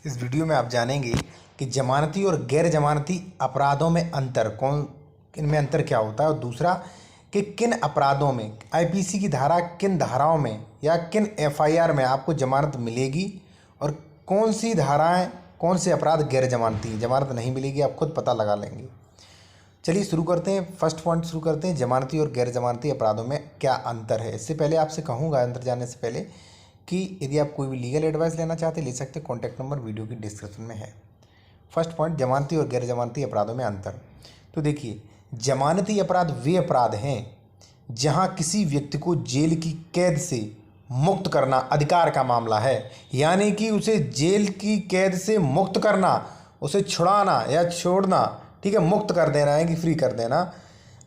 इस वीडियो में आप जानेंगे कि जमानती और गैर जमानती अपराधों में अंतर इनमें अंतर क्या होता है, और दूसरा कि किन अपराधों में आईपीसी की धारा किन धाराओं में या किन एफआईआर में आपको जमानत मिलेगी और कौन सी धाराएं कौन से अपराध गैर जमानती जमानत नहीं मिलेगी, आप खुद पता लगा लेंगे। चलिए शुरू करते हैं। फर्स्ट पॉइंट शुरू करते हैं, जमानती और गैर जमानती अपराधों में क्या अंतर है। इससे पहले आपसे कहूँगा अंतर जानने से पहले कि यदि आप कोई भी लीगल एडवाइस लेना चाहते ले सकते हैं। कॉन्टैक्ट नंबर वीडियो की डिस्क्रिप्शन में है। फर्स्ट पॉइंट, जमानती और गैर जमानती अपराधों में अंतर। तो देखिए, जमानती अपराध वे अपराध हैं जहां किसी व्यक्ति को जेल की कैद से मुक्त करना अधिकार का मामला है, यानी कि उसे जेल की कैद से मुक्त करना, उसे छुड़ाना या छोड़ना, ठीक है, मुक्त कर देना है कि फ्री कर देना,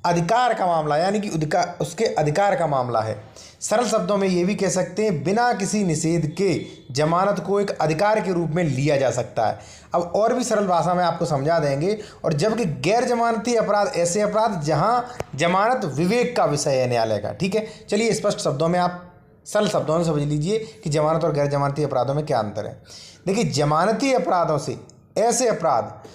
अधिकार का मामला, यानी कि उसके अधिकार का मामला है। सरल शब्दों में ये भी कह सकते हैं, बिना किसी निषेध के जमानत को एक अधिकार के रूप में लिया जा सकता है। अब और भी सरल भाषा में आपको समझा देंगे। और जबकि गैर जमानती अपराध ऐसे अपराध जहां जमानत विवेक का विषय है न्यायालय का। ठीक है, चलिए स्पष्ट शब्दों में आप सरल शब्दों में समझ लीजिए कि जमानत और गैर जमानती अपराधों में क्या अंतर है। देखिए, जमानती अपराधों से ऐसे अपराध,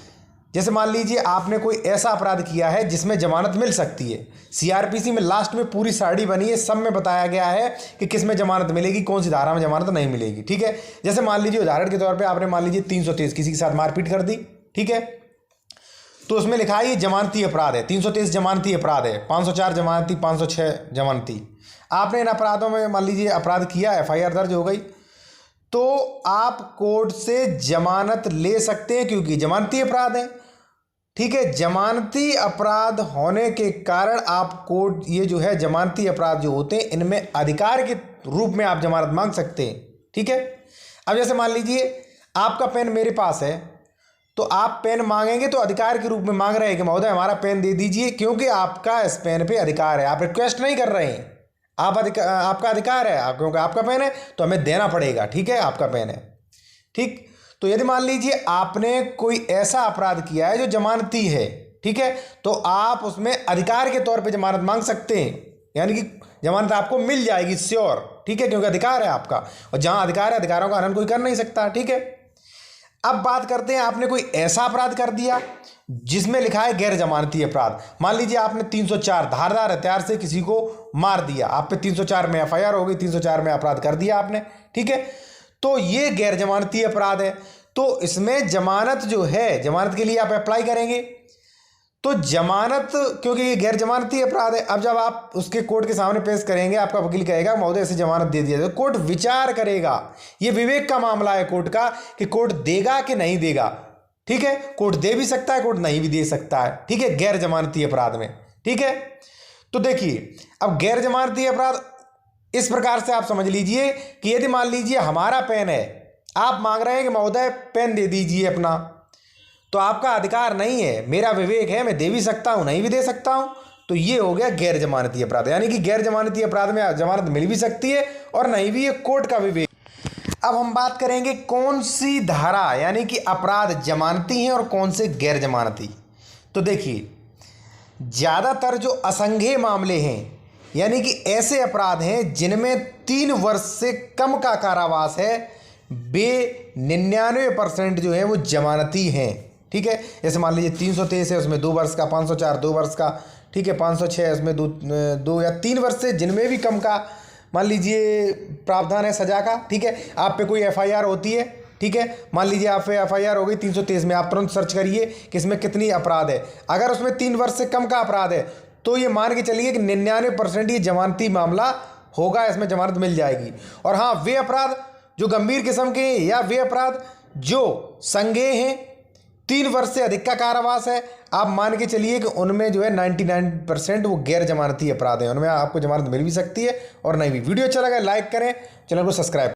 जैसे मान लीजिए आपने कोई ऐसा अपराध किया है जिसमें जमानत मिल सकती है। सीआरपीसी में लास्ट में पूरी सारणी बनी है, सब में बताया गया है कि किस में जमानत मिलेगी, कौन सी धारा में जमानत नहीं मिलेगी। ठीक है, जैसे मान लीजिए उदाहरण के तौर पे आपने मान लीजिए 323 किसी के साथ मारपीट कर दी। ठीक है, तो उसमें लिखा है ये जमानती अपराध है, 323 जमानती अपराध है, 504 जमानती, 506 जमानती। आपने इन अपराधों में मान लीजिए अपराध किया, एफआईआर दर्ज हो गई, तो आप कोर्ट से जमानत ले सकते हैं क्योंकि जमानती अपराध है। ठीक है, जमानती अपराध होने के कारण आप कोर्ट, ये जो है जमानती अपराध जो होते हैं इनमें अधिकार के रूप में आप जमानत मांग सकते हैं। ठीक है, अब जैसे मान लीजिए आपका पेन मेरे पास है, तो आप पेन मांगेंगे तो अधिकार के रूप में मांग रहे हैं कि महोदय हमारा पेन दे दीजिए, क्योंकि आपका इस पेन पे अधिकार है। आप रिक्वेस्ट नहीं कर रहे हैं, आपका अधिकार है, क्योंकि आपका पेन है तो हमें देना पड़ेगा। ठीक है, आपका पेन है। ठीक, तो यदि मान लीजिए आपने कोई ऐसा अपराध किया है जो जमानती है, ठीक है, तो आप उसमें अधिकार के तौर पे जमानत मांग सकते हैं, यानी कि जमानत आपको मिल जाएगी श्योर। ठीक है, क्योंकि अधिकार है आपका, और जहां अधिकार है अधिकारों का हनन कोई कर नहीं सकता। ठीक है, अब बात करते हैं, आपने कोई ऐसा अपराध कर दिया जिसमें लिखा है गैर जमानती अपराध। मान लीजिए आपने 304 धारदार हथियार से किसी को मार दिया, आप पे 304 में एफआईआर हो गई, 304 में अपराध कर दिया आपने। ठीक है, तो ये गैर जमानती अपराध है। तो इसमें जमानत जो है, जमानत के लिए आप अप्लाई करेंगे तो जमानत, क्योंकि ये गैर जमानती अपराध है, अब जब आप उसके कोर्ट के सामने पेश करेंगे, आपका वकील कहेगा महोदय ऐसे जमानत दे दिया जाए, कोर्ट विचार करेगा। ये विवेक का मामला है कोर्ट का कि कोर्ट देगा कि नहीं देगा। ठीक है, कोर्ट दे भी सकता है, कोर्ट नहीं भी दे सकता है। ठीक है, गैर जमानती अपराध में। ठीक है, तो देखिए, अब गैर जमानती अपराध इस प्रकार से आप समझ लीजिए कि यदि मान लीजिए हमारा पेन है, आप मांग रहे हैं कि महोदय पेन दे दीजिए अपना, तो आपका अधिकार नहीं है, मेरा विवेक है, मैं दे भी सकता हूं, नहीं भी दे सकता हूं। तो ये हो गया गैर जमानती अपराध, यानी कि गैर जमानती अपराध में जमानत मिल भी सकती है और नहीं भी, ये कोर्ट का विवेक। अब हम बात करेंगे कौन सी धारा, यानी कि अपराध जमानती हैं और कौन से गैर जमानती। तो देखिए, ज़्यादातर जो असंज्ञेय मामले हैं, यानी कि ऐसे अपराध हैं जिनमें 3 वर्ष से कम का कारावास है, वे 99% जो है वो जमानती हैं। ठीक है, जैसे मान लीजिए 323 है, उसमें 2 वर्ष का, 504 2 वर्ष का, ठीक है, 506 है, उसमें 2 या 3 वर्ष से जिनमें भी कम का मान लीजिए प्रावधान है सजा का। ठीक है, आप पे कोई एफआईआर होती है, ठीक है, मान लीजिए आप पे एफआईआर हो गई 323 में, आप तुरंत सर्च करिए कि इसमें कितनी अपराध है। अगर उसमें 3 वर्ष से कम का अपराध है तो ये मान के चलिए कि 99% ये जमानती मामला होगा, इसमें जमानत मिल जाएगी। और हाँ, वे अपराध जो गंभीर किस्म के हैं या वे अपराध जो संज्ञेय हैं, 3 वर्ष से अधिक का कारावास है, आप मान के चलिए कि उनमें जो है 99% वो गैर जमानती अपराध है, उनमें आपको जमानत मिल भी सकती है और नहीं भी। वीडियो अच्छा लगा लाइक करें, चैनल को सब्सक्राइब